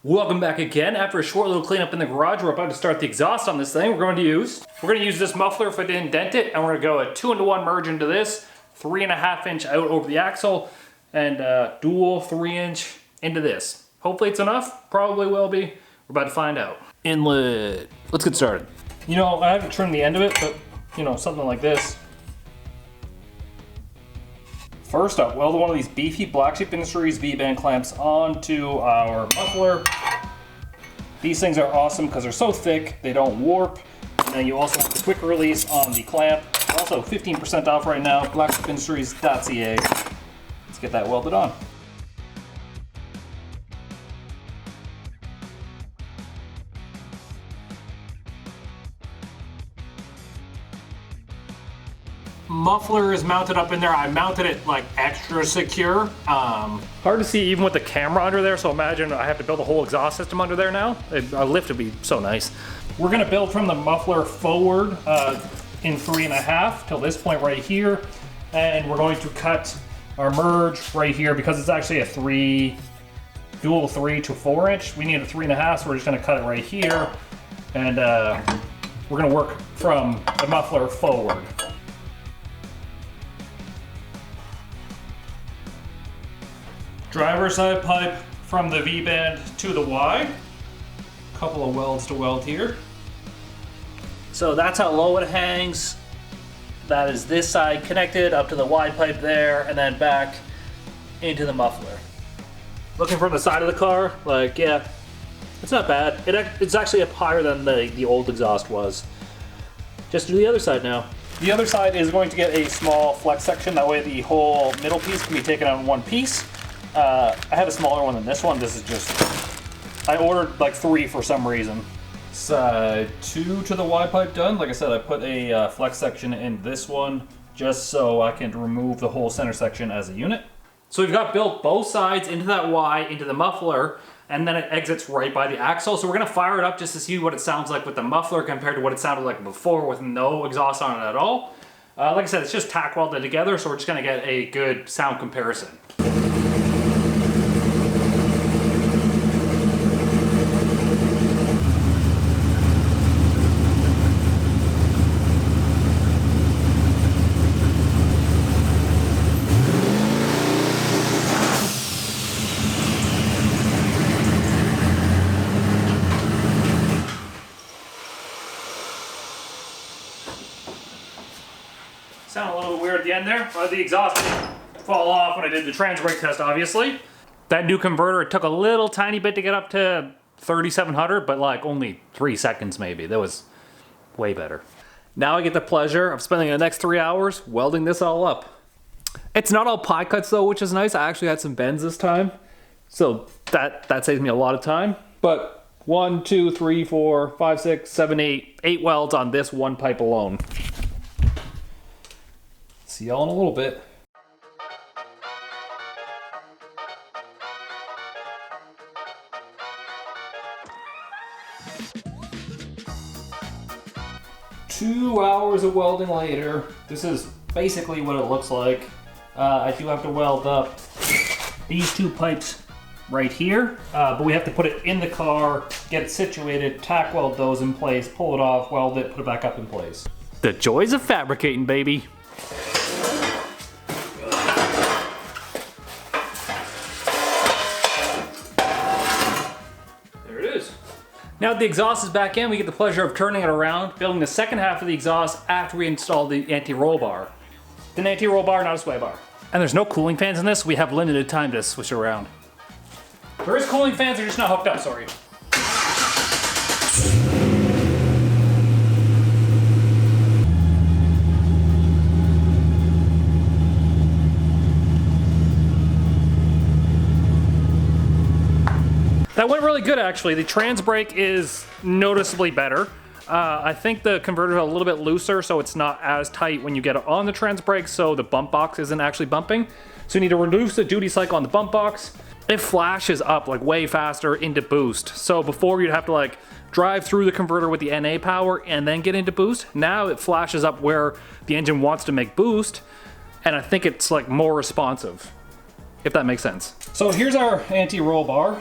Welcome back again. After a short little cleanup in the garage, we're about to start the exhaust on this thing. We're going to use this muffler if I didn't dent it, and we're going to go a 2-into-1 merge into this, 3.5 inch out over the axle, and dual 3-inch into this. Hopefully it's enough. Probably will be. We're about to find out. Inlet. Let's get started. You know, I haven't trimmed the end of it, but you know, something like this. First up, weld one of these beefy Black Sheep Industries V-band clamps onto our muffler. These things are awesome because they're so thick, they don't warp. And you also have the quick release on the clamp. Also 15% off right now, blacksheepindustries.ca. Let's get that welded on. Muffler is mounted up in there. I mounted it like extra secure. Hard to see even with the camera under there, so imagine I have to build a whole exhaust system under there now. A lift would be so nice. We're gonna build from the muffler forward in 3.5 till this point right here, and we're going to cut our merge right here because it's actually a dual 3 to 4 inch. We need a 3.5, so we're just gonna cut it right here, and we're gonna work from the muffler forward. Driver side pipe from the V-band to the Y. Couple of welds to weld here. So that's how low it hangs. That is this side connected up to the Y pipe there, and then back into the muffler. Looking from the side of the car, like, yeah, it's not bad. It's actually up higher than the old exhaust was. Just do the other side now. The other side is going to get a small flex section. That way the whole middle piece can be taken on one piece. I have a smaller one than this one. This is just, I ordered like 3 for some reason. Side 2 to the Y pipe done. Like I said, I put a flex section in this one just so I can remove the whole center section as a unit. So we've got built both sides into that Y, into the muffler, and then it exits right by the axle. So we're gonna fire it up just to see what it sounds like with the muffler compared to what it sounded like before with no exhaust on it at all. Like I said, it's just tack welded together, so we're just gonna get a good sound comparison. Sound a little bit weird at the end there. The exhaust didn't fall off when I did the trans brake test, obviously. That new converter, it took a little tiny bit to get up to 3700, but like only 3 seconds maybe. That was way better. Now I get the pleasure of spending the next 3 hours welding this all up. It's not all pie cuts though, which is nice. I actually had some bends this time, so that saves me a lot of time. But 1, 2, 3, 4, 5, 6, 7, 8 welds on this one pipe alone. See y'all in a little bit. Two hours of welding later, this is basically what it looks like. I do have to weld up these 2 pipes right here, but we have to put it in the car, get it situated, tack weld those in place, pull it off, weld it, put it back up in place. The joys of fabricating, baby. Now that the exhaust is back in, we get the pleasure of turning it around, building the second half of the exhaust after we install the anti-roll bar. It's an anti-roll bar, not a sway bar. And there's no cooling fans in this, we have limited time to switch around. There is cooling fans, they're just not hooked up, sorry. That went really good actually. The trans brake is noticeably better. I think the converter is a little bit looser, so it's not as tight when you get it on the trans brake, so the bump box isn't actually bumping. So you need to reduce the duty cycle on the bump box. It flashes up like way faster into boost. So before you'd have to like drive through the converter with the NA power and then get into boost. Now it flashes up where the engine wants to make boost, and I think it's like more responsive, if that makes sense. So here's our anti-roll bar.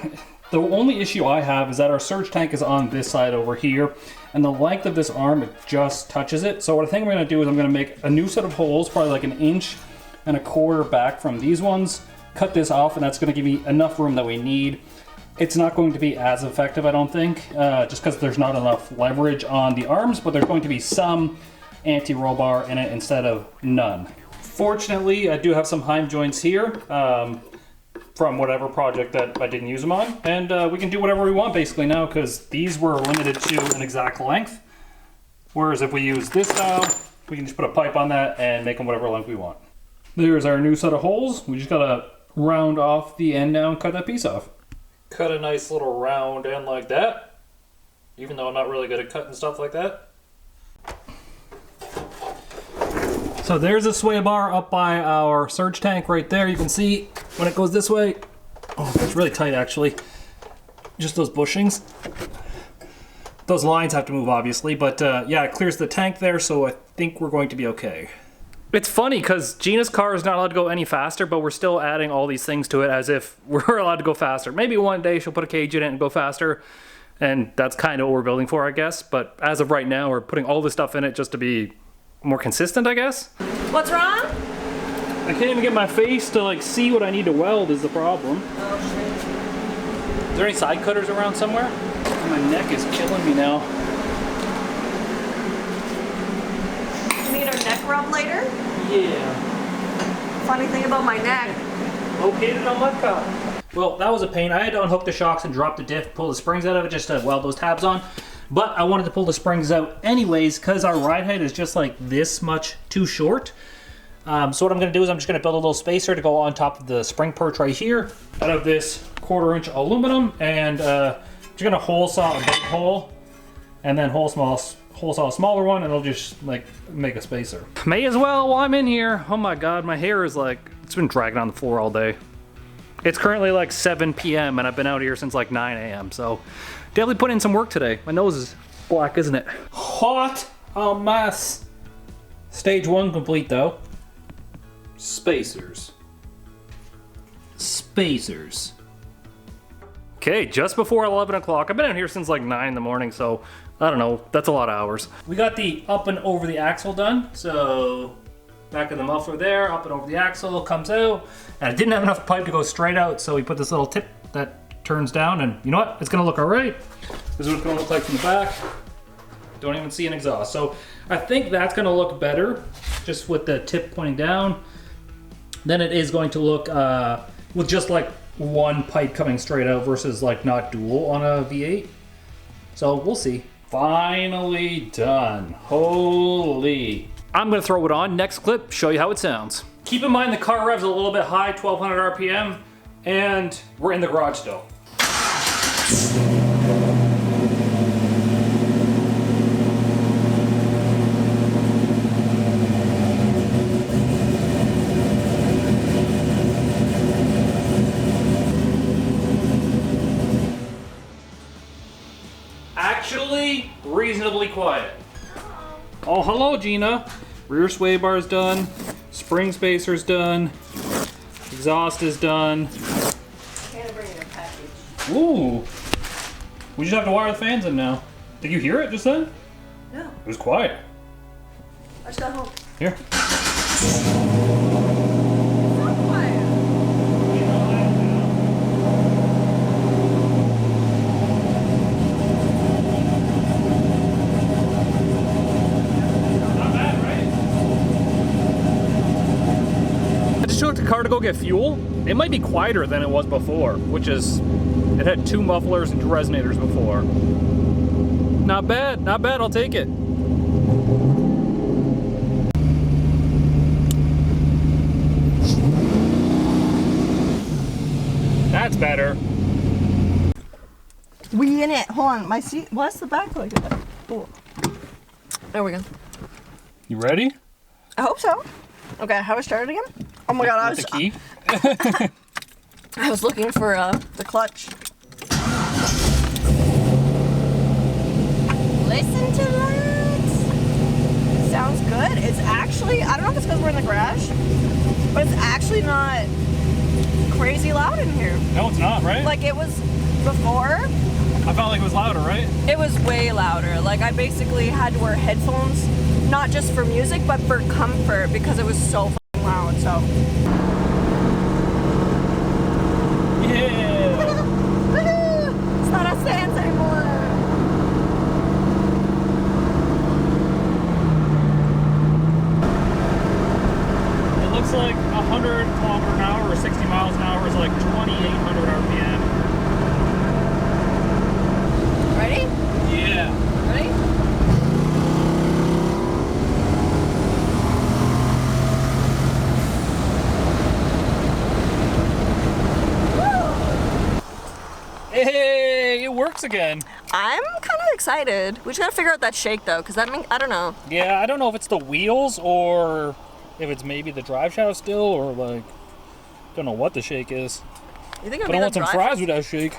The only issue I have is that our surge tank is on this side over here, and the length of this arm, it just touches it. So what I think I'm gonna do is I'm gonna make a new set of holes, probably like 1.25 inches back from these ones, cut this off, and that's gonna give me enough room that we need. It's not going to be as effective, I don't think, just because there's not enough leverage on the arms, but there's going to be some anti-roll bar in it instead of none. Fortunately, I do have some Heim joints here from whatever project that I didn't use them on, and we can do whatever we want basically now, because these were limited to an exact length, whereas if we use this style, we can just put a pipe on that and make them whatever length we want. There's our new set of holes. We just gotta round off the end now and cut that piece off. Cut a nice little round end like that, even though I'm not really good at cutting stuff like that. So there's a sway bar up by our surge tank right there. You can see when it goes this way, oh, it's really tight actually. Just those bushings. Those lines have to move obviously, but yeah, it clears the tank there, so I think we're going to be okay. It's funny because Geenas' car is not allowed to go any faster, but we're still adding all these things to it as if we're allowed to go faster. Maybe one day she'll put a cage in it and go faster, and that's kind of what we're building for, I guess. But as of right now, we're putting all this stuff in it just to be more consistent, I guess. What's wrong? I can't even get my face to like see what I need to weld is the problem. Oh shit. Is there any side cutters around somewhere? My neck is killing me now. You need our neck rub later? Yeah. Funny thing about my neck. Located on my car. Well, that was a pain. I had to unhook the shocks and drop the diff, pull the springs out of it just to weld those tabs on. But I wanted to pull the springs out anyways because our ride height is just like this much too short. So what I'm going to do is I'm just going to build a little spacer to go on top of the spring perch right here out of this 1/4 inch aluminum, and just going to hole saw a big hole and then hole saw a smaller one, and it'll just like make a spacer. May as well while I'm in here. Oh my god, my hair is like, it's been dragging on the floor all day. It's currently like 7 p.m. and I've been out here since like 9 a.m. So definitely put in some work today. My nose is black, isn't it? Hot a mess. Stage 1 complete though. Spacers. Spacers. Okay, just before 11 o'clock. I've been out here since like 9 in the morning, so I don't know, that's a lot of hours. We got the up and over the axle done. So back of the muffler there, up and over the axle, comes out. And I didn't have enough pipe to go straight out, so we put this little tip that turns down, and you know what? It's gonna look all right. This is what it's gonna look like from the back. Don't even see an exhaust. So I think that's gonna look better, just with the tip pointing down, than it is going to look with just like one pipe coming straight out versus like not dual on a V8. So we'll see. Finally done. Holy. I'm gonna throw it on, next clip, show you how it sounds. Keep in mind the car revs a little bit high, 1200 RPM, and we're in the garage still. Actually, reasonably quiet. Oh, hello, Gina. Rear sway bar's done. Spring spacer's done. Exhaust is done. Can't bring in a package. Ooh. We just have to wire the fans in now. Did you hear it just then? No. It was quiet. I just got home. Here. So quiet. Took the car to go get fuel. It might be quieter than it was before, which is, it had 2 mufflers and 2 resonators before. Not bad, not bad, I'll take it. That's better. We in it. Hold on. My seat. What's the back like? Oh. There we go. You ready? I hope so. Okay, how do I start it again? Oh my god, With the key? I was looking for the clutch. Listen to that. Sounds good. It's actually, I don't know if it's because we're in the garage, but it's actually not crazy loud in here. No, it's not, right? Like it was, before. I felt like it was louder, right? It was way louder. Like I basically had to wear headphones, not just for music, but for comfort because it was so fucking loud. So. Yeah. It's not a dance anymore. It looks like 100 kilometer an hour or 60 miles an hour is like 2,800 RPM. Ready? Yeah. Ready? Hey, it works again. I'm kind of excited. We just gotta figure out that shake though, because that means, I don't know. Yeah, I don't know if it's the wheels or if it's maybe the drive shaft still, or like, don't know what the shake is. You think it But I want some fries with that shake.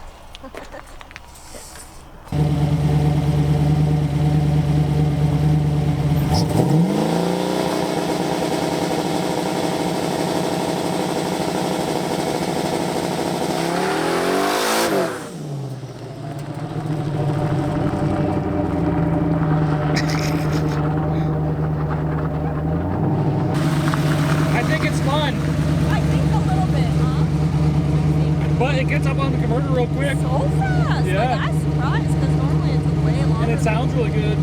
I think it's fun, I think a little bit, huh? but it gets up on the converter real quick. So fast. Yeah. Like, I'm surprised because normally it took way longer. And it sounds really good.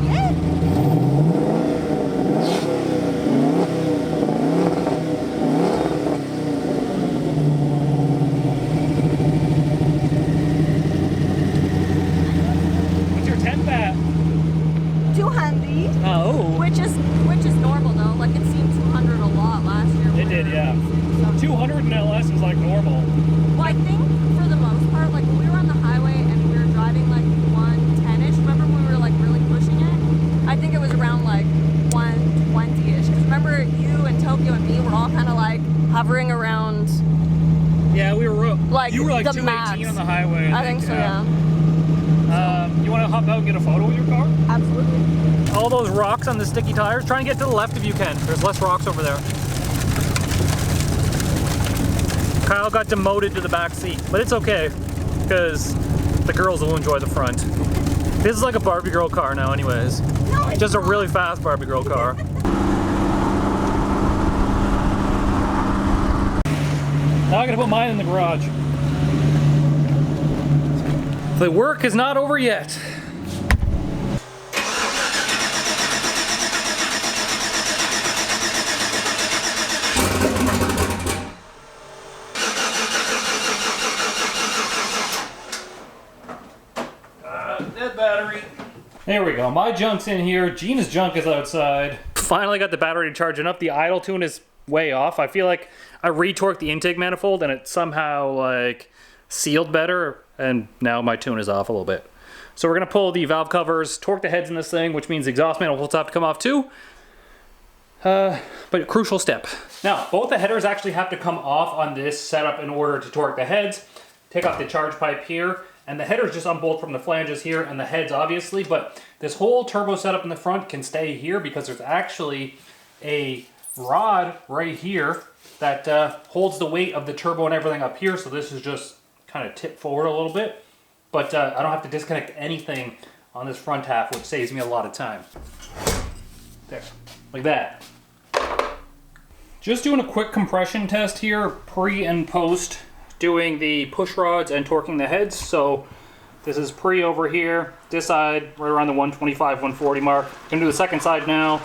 Yeah. What's your temp at? 200, Oh. which is normal though. Like it seemed 200 a lot last year. It did, yeah. So, 200 in LS is like normal. well, I think for the most part, like when we were on the highway and we were driving like 110-ish, remember when we were like really pushing it? I think it was around like 120-ish. Because remember you and Tokyo and me were all kind of like hovering around. Yeah, we were Like, you were like the 218 max. on the highway. I think so, yeah. You want to hop out and get a photo with your car? Absolutely. All those rocks on the sticky tires, try and get to the left if you can. There's less rocks over there. Kyle got demoted to the back seat, but it's okay because the girls will enjoy the front. This is like a Barbie girl car now anyways. No, it's Just a not. really fast Barbie girl car. Now I gotta put mine in the garage. The work is not over yet. Dead battery. There we go. My junk's in here. Geenas' junk is outside. Finally got the battery charging up. The idle tune is way off. I feel like I retorqued the intake manifold and it somehow like sealed better, and now my tune is off a little bit. So we're gonna pull the valve covers, torque the heads in this thing, which means the exhaust manifold will have to come off too. But a crucial step. Now, both the headers actually have to come off on this setup in order to torque the heads. Take off the charge pipe here, and the headers just unbolt from the flanges here and the heads obviously, but this whole turbo setup in the front can stay here because there's actually a rod right here that holds the weight of the turbo and everything up here, so this is just kind of tipped forward a little bit, but I don't have to disconnect anything on this front half, which saves me a lot of time. There, like that. Just doing a quick compression test here, pre and post, doing the push rods and torquing the heads. So this is pre over here, this side right around the 125, 140 mark. Gonna do the second side now.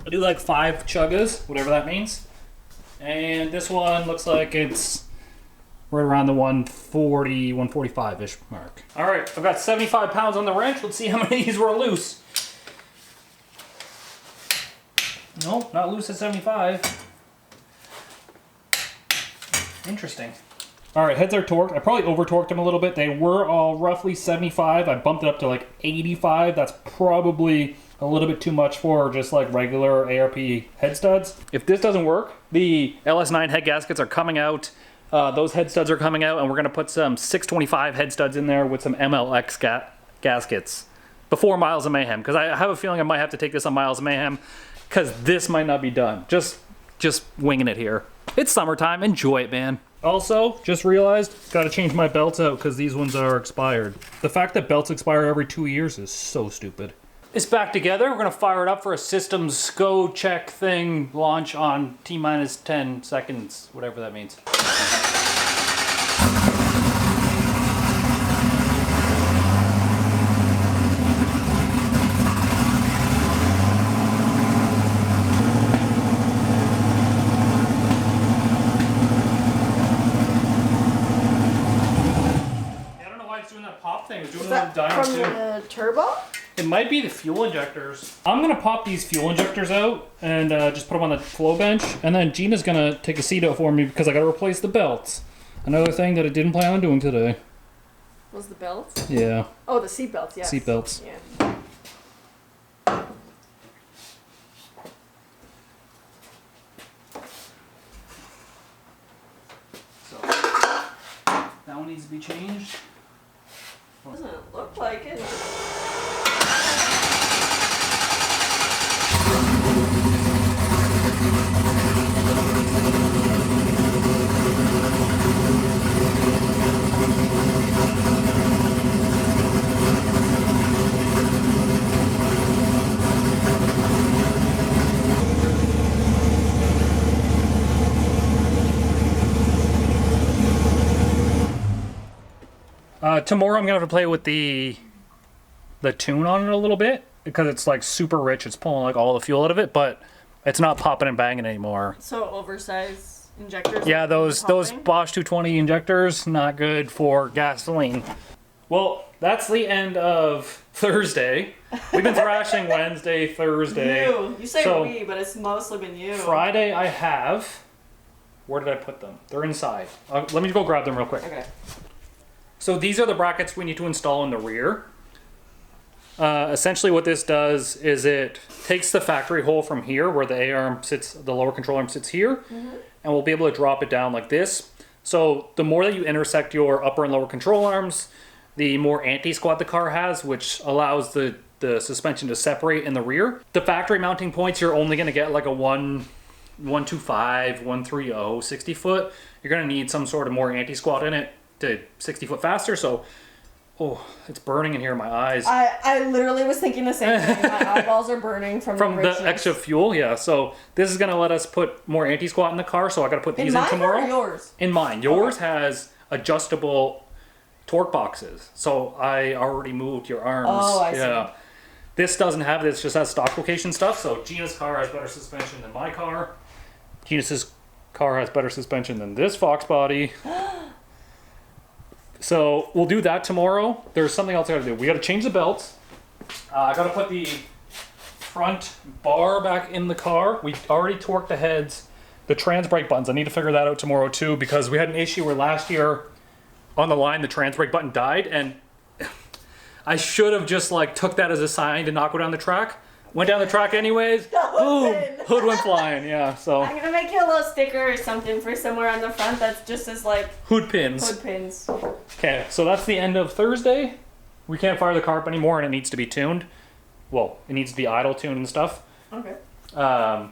I'll do like 5 chuggas, whatever that means. And this one looks like it's right around the 140, 145-ish mark. All right, I've got 75 pounds on the wrench. Let's see how many of these were loose. Nope, not loose at 75. Interesting. All right, heads are torqued. I probably over-torqued them a little bit. They were all roughly 75. I bumped it up to like 85. That's probably a little bit too much for just like regular ARP head studs. If this doesn't work, the LS9 head gaskets are coming out. Those head studs are coming out, and we're gonna put some 625 head studs in there with some MLX gaskets before Miles of Mayhem, because I have a feeling I might have to take this on Miles of Mayhem. because this might not be done. Just winging it here. It's summertime, enjoy it, man. Also, just realized, gotta change my belts out because these ones are expired. The fact that belts expire every 2 years is so stupid. It's back together. We're gonna fire it up for a systems go check thing launch on T-minus 10 seconds, whatever that means. From the turbo? It might be the fuel injectors. I'm gonna pop these fuel injectors out and just put them on the flow bench, and then Gina's gonna take a seat out for me because I gotta replace the belts. Another thing that I didn't plan on doing today. Was the belts? Yeah. Oh, the seat belts, yes. Seat belts. Yeah. So that one needs to be changed. Doesn't look like it. Tomorrow I'm gonna have to play with the tune on it a little bit because it's like super rich. It's pulling like all the fuel out of it, but it's not popping and banging anymore. So oversized injectors. Yeah, those Bosch 220 injectors, not good for gasoline. Well, that's the end of Thursday. We've been thrashing Wednesday, Thursday. You say so we, but it's mostly been you. Friday I have. Where did I put them? They're inside. Let me go grab them real quick. Okay. So these are the brackets we need to install in the rear. Essentially what this does is it takes the factory hole from here where the A-arm sits, the lower control arm sits here, and we'll be able to drop it down like this. So the more that you intersect your upper and lower control arms, the more anti-squat the car has, which allows the suspension to separate in the rear. The factory mounting points, you're only gonna get like a 125, 130, 60 foot. You're gonna need some sort of more anti-squat in it to 60 foot faster, so it's burning in here in my eyes. I literally was thinking the same thing. My eyeballs are burning from the extra fuel. Yeah, so this is gonna let us put more anti-squat in the car, so I gotta put these in tomorrow. In mine or yours? In mine. Yours has adjustable torque boxes, so I already moved your arms. Oh, I see. This doesn't have this, just has stock location stuff, so Gina's car has better suspension than my car. Gina's car has better suspension than this Fox body. So we'll do that tomorrow. There's something else I gotta do. We gotta change the belts. I gotta put the front bar back in the car. We already torqued the heads. The trans brake buttons, I need to figure that out tomorrow too, because we had an issue where last year on the line the trans brake button died, and I should have just like took that as a sign to not go down the track. Went down the track anyways. Boom! Hood went flying. Yeah. So I'm gonna make you a little sticker or something for somewhere on the front that's just as like hood pins. Hood pins. Okay, so that's the end of Thursday. We can't fire the car up anymore, and it needs to be tuned. Well, it needs to be idle tuned and stuff. Okay. So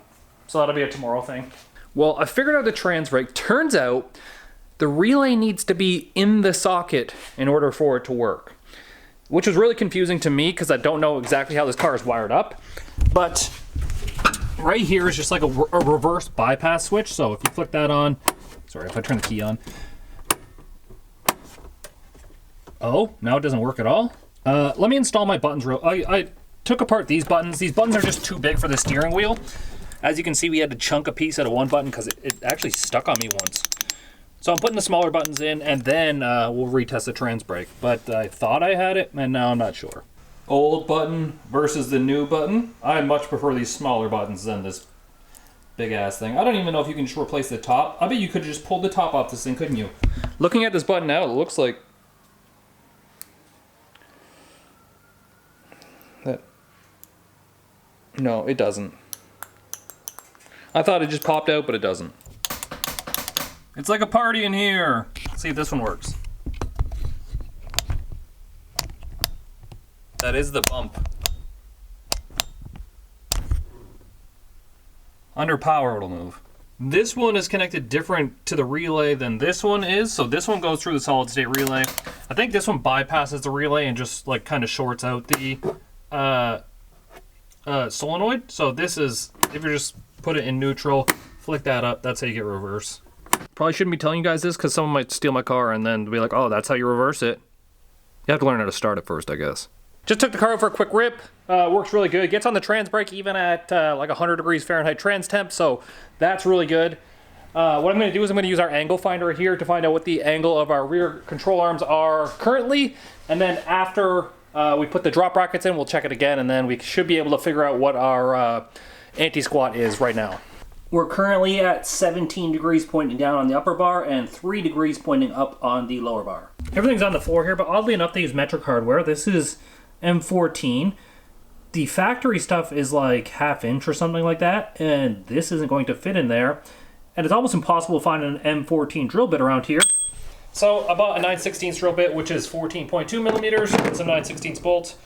that'll be a tomorrow thing. Well, I figured out the trans brake. Turns out the relay needs to be in the socket in order for it to work, which was really confusing to me because I don't know exactly how this car is wired up. But right here is just like a reverse bypass switch. So if you flick that on, sorry, if I turn the key on. Oh, now it doesn't work at all. Let me install my buttons I took apart these buttons. These buttons are just too big for the steering wheel. As you can see, we had to chunk a piece out of one button because it actually stuck on me once. So I'm putting the smaller buttons in, and then we'll retest the trans brake. But I thought I had it, and now I'm not sure. Old button versus the new button. I much prefer these smaller buttons than this big ass thing. I don't even know if you can just replace the top. I bet you could have just pulled the top off this thing, couldn't you? Looking at this button now, it looks like that. No, it doesn't. I thought it just popped out, but it doesn't. It's like a party in here. Let's see if this one works. That is the bump. Under power, it'll move. This one is connected different to the relay than this one is. So this one goes through the solid state relay. I think this one bypasses the relay and just like kind of shorts out the solenoid. So this is, if you just put it in neutral, flick that up, that's how you get reverse. Probably shouldn't be telling you guys this because someone might steal my car and then be like, oh, that's how you reverse it. You have to learn how to start it first, I guess. Just took the car out for a quick rip. Works really good. Gets on the trans brake even at like 100 degrees Fahrenheit trans temp, so that's really good. What I'm going to do is I'm going to use our angle finder here to find out what the angle of our rear control arms are currently, and then after we put the drop brackets in, we'll check it again, and then we should be able to figure out what our anti-squat is right now. We're currently at 17 degrees pointing down on the upper bar and 3 degrees pointing up on the lower bar. Everything's on the floor here, but oddly enough, they use metric hardware. This is M14. The factory stuff is like 1/2 inch or something like that, and this isn't going to fit in there. And it's almost impossible to find an M14 drill bit around here. So I bought a 9/16 drill bit, which is 14.2 millimeters, and some 9/16 bolts,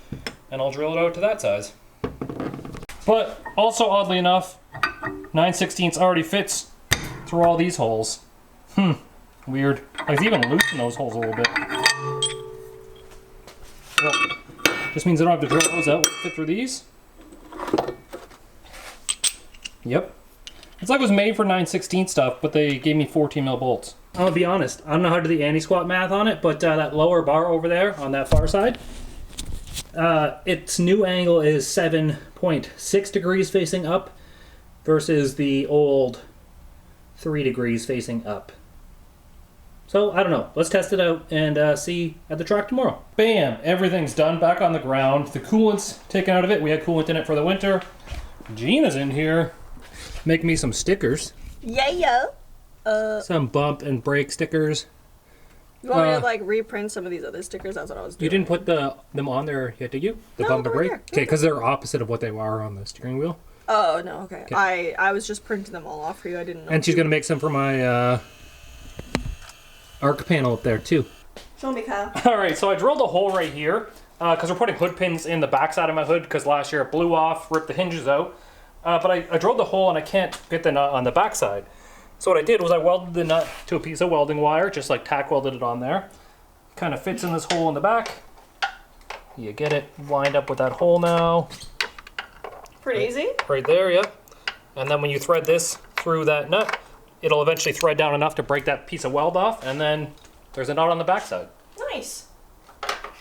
and I'll drill it out to that size. But also, oddly enough, 9/16 already fits through all these holes. Weird. I can even loosen those holes a little bit. Well, just means I don't have to drill those out. Fit through these. Yep. It's like it was made for 9/16 stuff, but they gave me 14 mil bolts. I'll be honest, I don't know how to do the anti-squat math on it, but that lower bar over there on that far side, its new angle is 7.6 degrees facing up versus the old 3 degrees facing up. So, I don't know. Let's test it out and see at the track tomorrow. Bam! Everything's done. Back on the ground. The coolant's taken out of it. We had coolant in it for the winter. Geenas in here making me some stickers. Yeah. Some bump and brake stickers. You want me to like reprint some of these other stickers? That's what I was doing. You didn't put them on there yet, did you? The bump and brake? Okay, because they're opposite of what they are on the steering wheel. Oh, no, okay. I was just printing them all off for you. I didn't know. And she's going to make some for my arc panel up there, too. Show me, Kyle. All right, so I drilled a hole right here because we're putting hood pins in the backside of my hood because last year it blew off, ripped the hinges out. But I drilled the hole and I can't get the nut on the backside. So what I did was I welded the nut to a piece of welding wire, just like tack welded it on there. Kind of fits in this hole in the back. You get it lined up with that hole now. Pretty easy. Right there, yep. And then when you thread this through that nut, it'll eventually thread down enough to break that piece of weld off, and then there's a nut on the backside. Nice.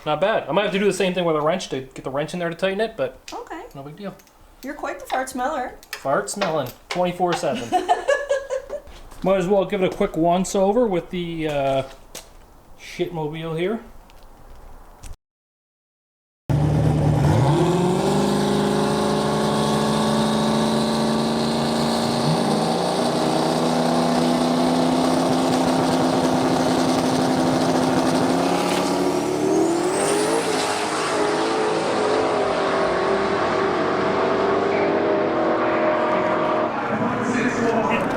Not bad. I might have to do the same thing with a wrench to get the wrench in there to tighten it, but okay. No big deal. You're quite the fart smeller. Fart smelling, 24/7. Might as well give it a quick once over with the shitmobile here.